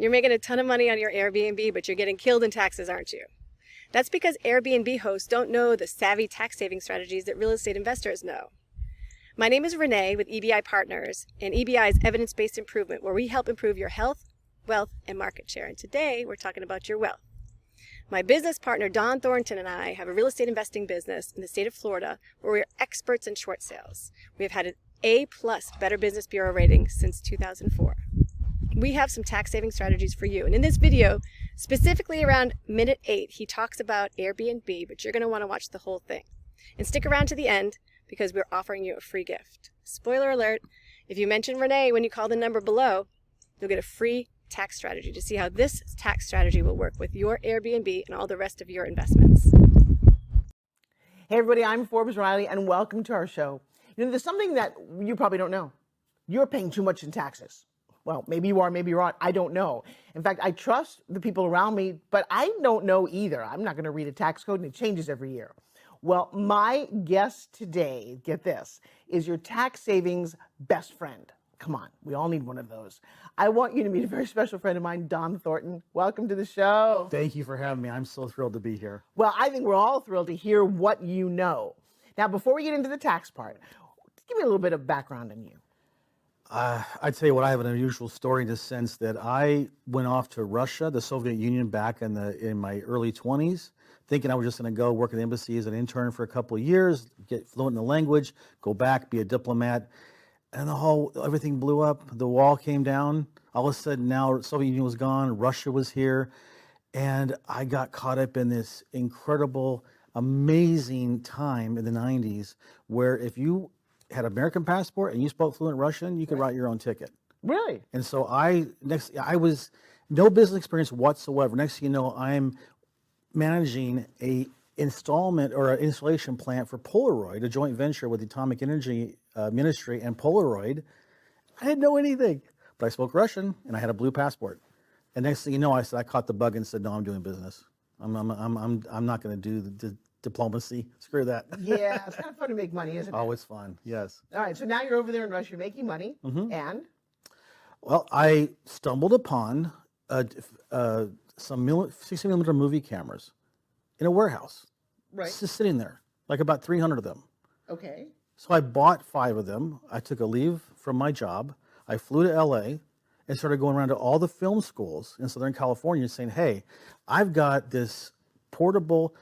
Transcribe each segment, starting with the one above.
You're making a ton of money on your Airbnb, but you're getting killed in taxes, aren't you? That's because Airbnb hosts don't know the savvy tax saving strategies that real estate investors know. My name is Renee with EBI Partners, and EBI is evidence-based improvement, where we help improve your health, wealth, and market share. And today, we're talking about your wealth. My business partner, Don Thornton, and I have a real estate investing business in the state of Florida, where we are experts in short sales. We have had an A-plus Better Business Bureau rating since 2004. We have some tax saving strategies for you. And in this video, specifically around minute 8, he talks about Airbnb, but you're going to want to watch the whole thing. And stick around to the end because we're offering you a free gift. Spoiler alert, if you mention Renee when you call the number below, you'll get a free tax strategy to see how this tax strategy will work with your Airbnb and all the rest of your investments. Hey everybody, I'm Forbes Riley and welcome to our show. You know, there's something that you probably don't know. You're paying too much in taxes. Well, maybe you are, maybe you're not. I don't know. In fact, I trust the people around me, but I don't know either. I'm not going to read a tax code and it changes every year. Well, my guest today, get this, is your tax savings best friend. Come on, we all need one of those. I want you to meet a very special friend of mine, Don Thornton. Welcome to the show. Thank you for having me. I'm so thrilled to be here. Well, I think we're all thrilled to hear what you know. Now, before we get into the tax part, give me a little bit of background on you. I tell you what, I have an unusual story in the sense that I went off to Russia, the Soviet Union, back in my early 20s, thinking I was just going to go work at the embassy as an intern for a couple of years, get fluent in the language, go back, be a diplomat, and everything blew up. The wall came down. All of a sudden, now the Soviet Union was gone, Russia was here, and I got caught up in this incredible, amazing time in the 90s where if you had an American passport and you spoke fluent Russian, you could write your own ticket. Really? And so I was no business experience whatsoever. Next thing you know, I'm managing a installment or an installation plant for Polaroid, a joint venture with the Atomic Energy Ministry and Polaroid. I didn't know anything, but I spoke Russian and I had a blue passport. And next thing you know, I caught the bug and said, no, I'm doing business. I'm not going to do the diplomacy. Screw that. Yeah, it's kind of fun to make money, isn't it? Oh, it's fun. Yes. All right, so now you're over there in Russia, you're making money, and? Well, I stumbled upon some 60 millimeter movie cameras in a warehouse. Right. Just sitting there, like about 300 of them. Okay. So I bought 5 of them. I took a leave from my job. I flew to LA and started going around to all the film schools in Southern California saying, hey, I've got this portable,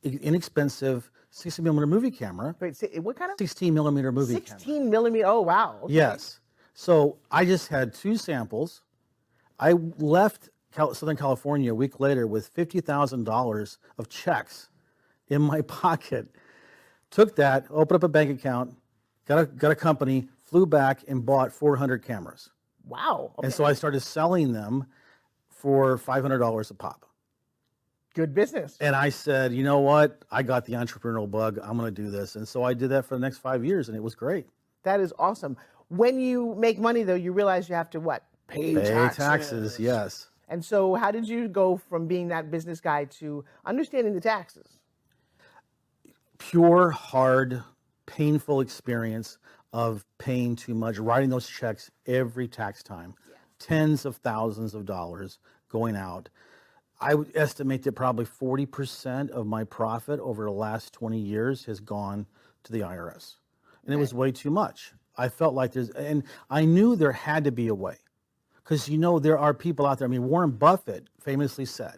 inexpensive 60 millimeter movie camera. Wait, what kind of? 16 millimeter movie 16 camera. millimeter, oh wow. Okay. Yes. So I just had 2 samples. I left Southern California a week later with $50,000 of checks in my pocket. Took that, opened up a bank account, got a company, flew back and bought 400 cameras. Wow. Okay. And so I started selling them for $500 a pop. Good business. And I said, you know what? I got the entrepreneurial bug. I'm going to do this. And so I did that for the next 5 years, and it was great. That is awesome. When you make money, though, you realize you have to what? Pay taxes, yes. And so how did you go from being that business guy to understanding the taxes? Pure, hard, painful experience of paying too much, writing those checks every tax time, tens of thousands of dollars going out. I would estimate that probably 40% of my profit over the last 20 years has gone to the IRS. And it was way too much. I felt like and I knew there had to be a way. Because, you know, there are people out there. I mean, Warren Buffett famously said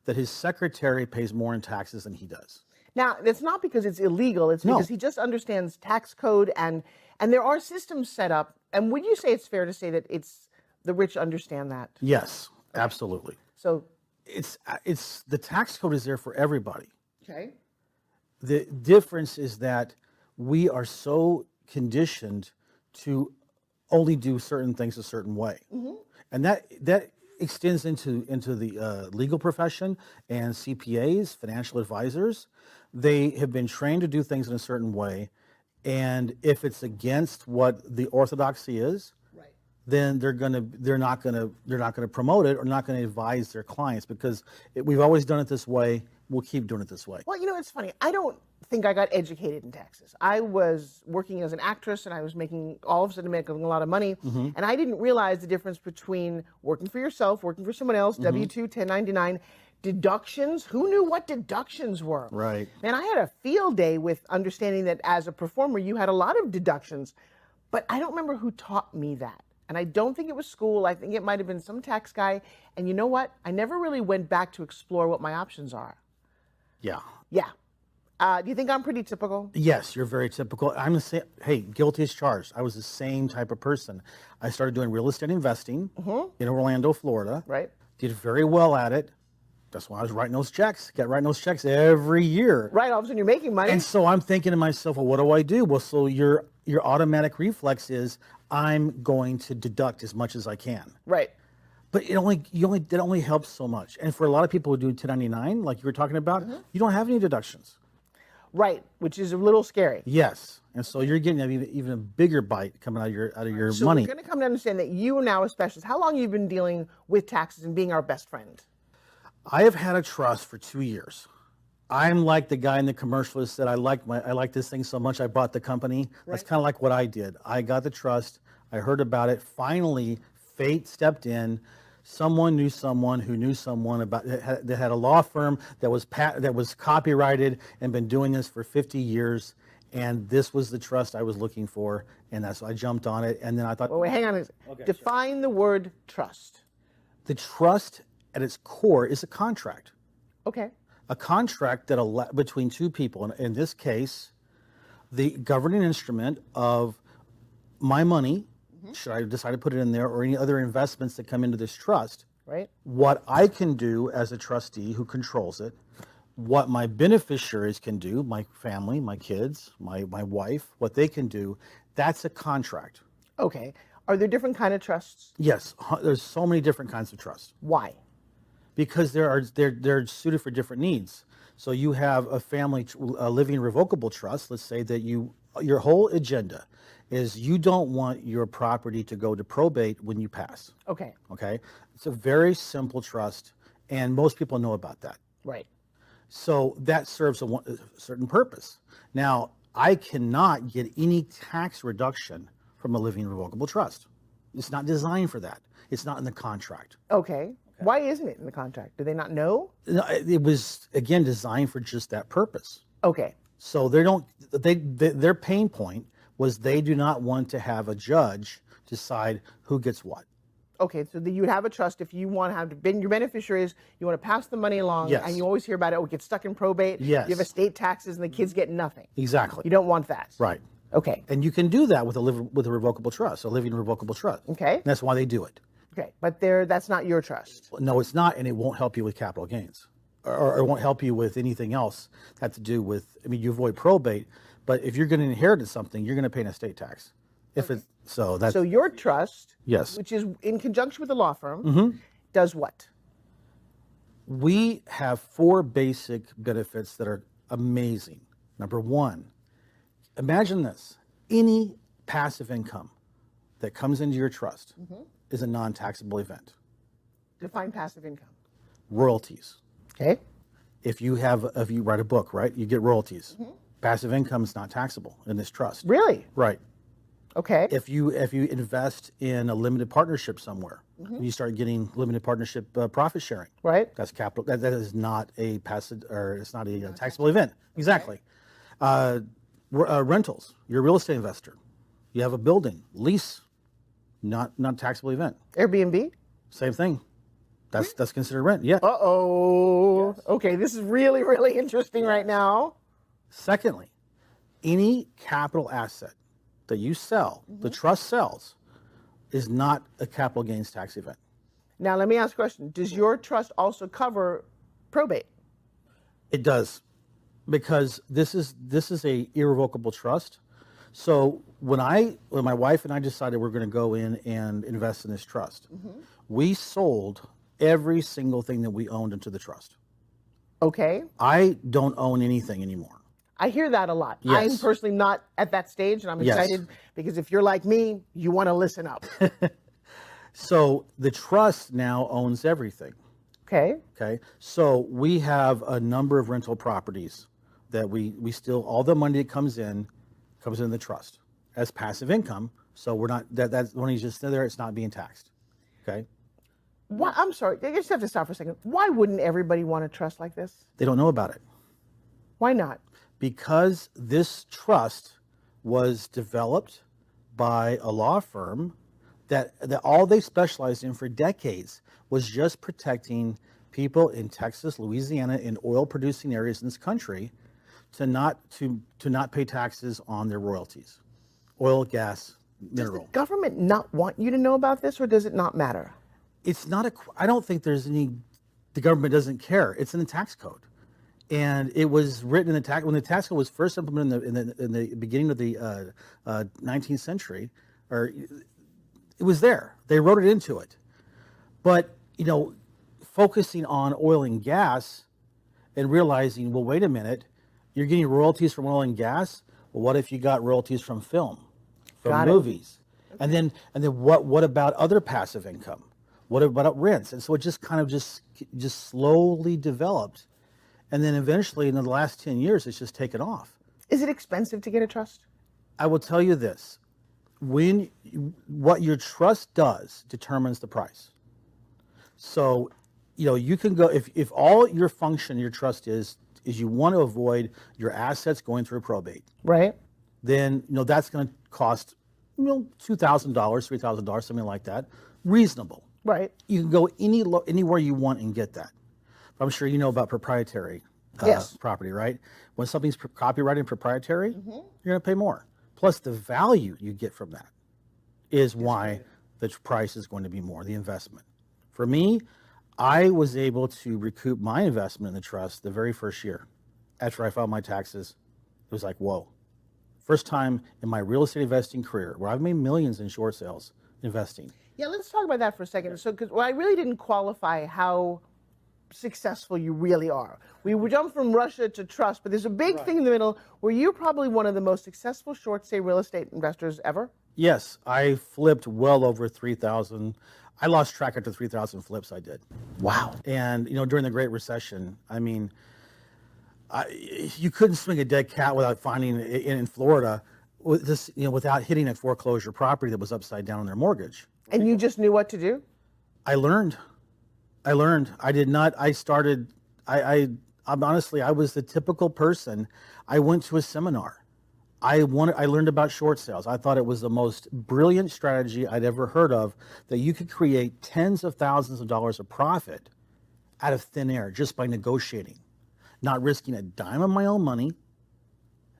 that his secretary pays more in taxes than he does. Now, it's not because it's illegal. It's because he just understands tax code and there are systems set up. And would you say it's fair to say that the rich understand that? Yes, absolutely. So it's the tax code is there for everybody. Okay. The difference is that we are so conditioned to only do certain things a certain way. And that extends into the legal profession and CPAs, financial advisors. They have been trained to do things in a certain way, and if it's against what the orthodoxy is, then they're not gonna promote it or not gonna advise their clients because we've always done it this way. We'll keep doing it this way. Well, it's funny. I don't think I got educated in taxes. I was working as an actress and I was all of a sudden making a lot of money. And I didn't realize the difference between working for yourself, working for someone else, W-2, 1099, deductions. Who knew what deductions were? Right. And I had a field day with understanding that as a performer, you had a lot of deductions. But I don't remember who taught me that. And I don't think it was school. I think it might have been some tax guy. And you know what? I never really went back to explore what my options are. Yeah. Yeah. Do you think I'm pretty typical? Yes, you're very typical. I'm the same. Hey, guilty as charged. I was the same type of person. I started doing real estate investing in Orlando, Florida. Right. Did very well at it. That's why I was writing those checks. Kept writing those checks every year. Right. All of a sudden you're making money. And so I'm thinking to myself, well, what do I do? Well, so your automatic reflex is I'm going to deduct as much as I can. Right. But it only helps so much. And for a lot of people who do 1099, like you were talking about, you don't have any deductions. Right, which is a little scary. Yes, and so you're getting even a bigger bite coming out of your money. So we're going to come to understand that you are now a specialist. How long have you been dealing with taxes and being our best friend? I have had a trust for 2 years. I'm like the guy in the commercial that said, I like this thing so much I bought the company. That's kind of like what I did. I got the trust. I heard about it. Finally, fate stepped in. Someone knew someone who knew someone that had a law firm that was copyrighted and been doing this for 50 years. And this was the trust I was looking for. And that's why I jumped on it. And then I thought, Wait, hang on. Okay, define the word trust. The trust at its core is a contract. Okay. A contract between two people. And in this case, the governing instrument of my money, should I decide to put it in there, or any other investments that come into this trust, right? What I can do as a trustee who controls it, what my beneficiaries can do, my family, my kids, my wife, what they can do, that's a contract. Okay. Are there different kind of trusts? Yes, there's so many different kinds of trusts. Why? Because they're suited for different needs. So you have a living revocable trust. Let's say that your whole agenda is you don't want your property to go to probate when you pass. Okay. Okay. It's a very simple trust, and most people know about that. Right. So that serves a certain purpose. Now, I cannot get any tax reduction from a living revocable trust. It's not designed for that. It's not in the contract. Okay. Why isn't it in the contract? Do they not know? No, it was, again, designed for just that purpose. Okay. So their pain point was they do not want to have a judge decide who gets what. Okay, so you would have a trust if you want to have your beneficiaries, you want to pass the money along, Yes. and you always hear about it, it gets stuck in probate, Yes. you have estate taxes, and the kids get nothing. Exactly. You don't want that. Right. Okay. And you can do that with a revocable trust, a living revocable trust. Okay. And that's why they do it. Okay, but that's not your trust. No, it's not, and it won't help you with capital gains, or it won't help you with anything else that have to do with. I mean, you avoid probate, but if you're going to inherit something, you're going to pay an estate tax. If it's so that's So your trust, yes, which is in conjunction with the law firm, does what? We have 4 basic benefits that are amazing. Number 1, imagine this: any passive income that comes into your trust is a non-taxable event. Define passive income. Royalties. Okay. If you write a book, right, you get royalties. Passive income is not taxable in this trust. Really? Right. Okay. If you invest in a limited partnership somewhere, you start getting limited partnership profit sharing. Right. That's capital. That is not a passive, or it's not a taxable event. Exactly. Rentals. You're a real estate investor. You have a building lease, not taxable event. Airbnb? Same thing. That's considered rent. Yeah. Uh-oh. Yes. Okay, this is really, really interesting right now. Secondly, any capital asset that you sell, the trust sells, is not a capital gains tax event. Now, let me ask a question. Does your trust also cover probate? It does, because this is a irrevocable trust. So when my wife and I decided we're going to go in and invest in this trust, we sold every single thing that we owned into the trust. Okay. I don't own anything anymore. I hear that a lot. Yes. I'm personally not at that stage, and I'm Yes. excited because if you're like me, you want to listen up. So the trust now owns everything. Okay. Okay. So we have a number of rental properties that we still, all the money that comes in the trust as passive income. So we're not, that's when he's just there, it's not being taxed. Okay. Why, I'm sorry, I just have to stop for a second. Why wouldn't everybody want a trust like this? They don't know about it. Why not? Because this trust was developed by a law firm that all they specialized in for decades was just protecting people in Texas, Louisiana, in oil producing areas in this country to not pay taxes on their royalties. Oil, gas, mineral. Does the government not want you to know about this, or does it not matter? It's not I don't think there's any, the government doesn't care. It's in the tax code. And it was written in when the tax code was first implemented in the beginning of the 19th century, or it was there. They wrote it into it. But, focusing on oil and gas and realizing, well, wait a minute, you're getting royalties from oil and gas. Well, what if you got royalties from film, from movies? And then what about other passive income? What about rents? And so it just kind of just slowly developed. And then eventually in the last 10 years, it's just taken off. Is it expensive to get a trust? I will tell you this. What your trust does determines the price. So, you can go, if all your function, your trust is you want to avoid your assets going through probate. Right. Then, that's going to cost, $2,000, $3,000, something like that. Reasonable. Right. You can go anywhere you want and get that. I'm sure you know about proprietary property, right? When something's copyrighted and proprietary, you're going to pay more. Plus, the value you get from that is why the price is going to be more, the investment. For me, I was able to recoup my investment in the trust the very first year. After I filed my taxes, it was like, whoa. First time in my real estate investing career where I've made millions in short sales investing. Yeah, let's talk about that for a second. So, because I really didn't qualify how successful you really are. We jumped from Russia to trust, but there's a big thing in the middle where you're probably one of the most successful short stay real estate investors ever. Yes, I flipped well over 3,000. I lost track after 3,000 flips I did. Wow. And, during the Great Recession, I mean, you couldn't swing a dead cat without finding in Florida, without hitting a foreclosure property that was upside down on their mortgage. And you just knew what to do? I learned. I did not, honestly, I was the typical person. I went to a seminar. I learned about short sales. I thought it was the most brilliant strategy I'd ever heard of, that you could create tens of thousands of dollars of profit out of thin air just by negotiating, not risking a dime of my own money.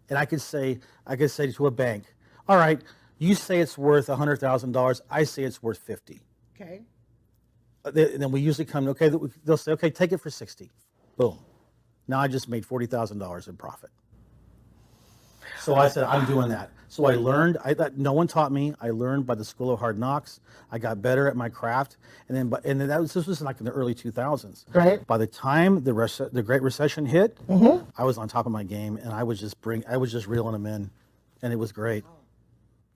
And I could say to a bank, all right, you say it's worth $100,000. I say it's worth 50. Okay. Then we usually come, okay, they'll say, okay, take it for 60. Boom. Now I just made $40,000 in profit. So I said, I'm doing that. So I learned, no one taught me. I learned by the School of Hard Knocks. I got better at my craft. And then this was like in the early 2000s. Right. By the time the Great Recession hit, I was on top of my game, and I was just reeling them in, and it was great.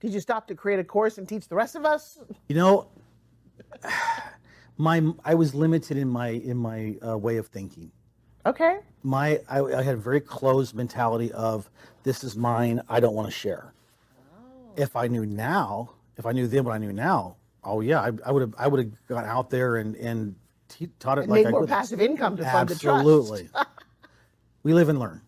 Did you stop to create a course and teach the rest of us? I was limited in my way of thinking. Okay. I had a very closed mentality of, this is mine, I don't want to share. If I knew then what I knew now, oh yeah, I would have gone out there and taught it like I made more could. passive income to fund the trust. Absolutely. We live and learn.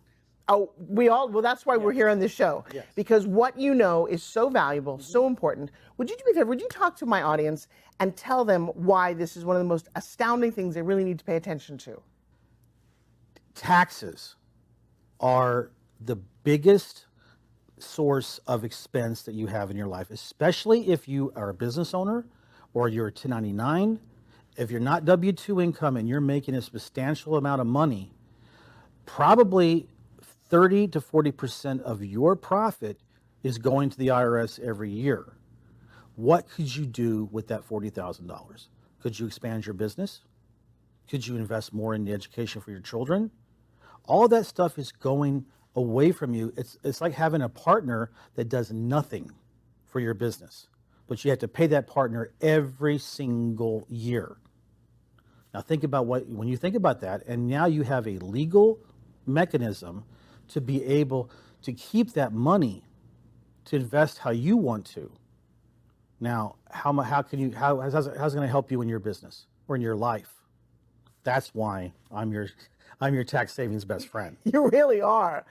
Oh, well, that's why we're here on this show. Yes. Because what you know is so valuable, so important. Would you talk to my audience and tell them why this is one of the most astounding things they really need to pay attention to? Taxes are the biggest source of expense that you have in your life, especially if you are a business owner or you're a 1099. If you're not W-2 income and you're making a substantial amount of money, probably 30 to 40% of your profit is going to the IRS every year. What could you do with that $40,000? Could you expand your business? Could you invest more in the education for your children? All of that stuff is going away from you. It's like having a partner that does nothing for your business. but you have to pay that partner every single year. Now think about when you think about that, and now you have a legal mechanism to be able to keep that money to invest how you want to. Now, how's it going to help you in your business or in your life? That's why I'm your tax savings best friend. You really are.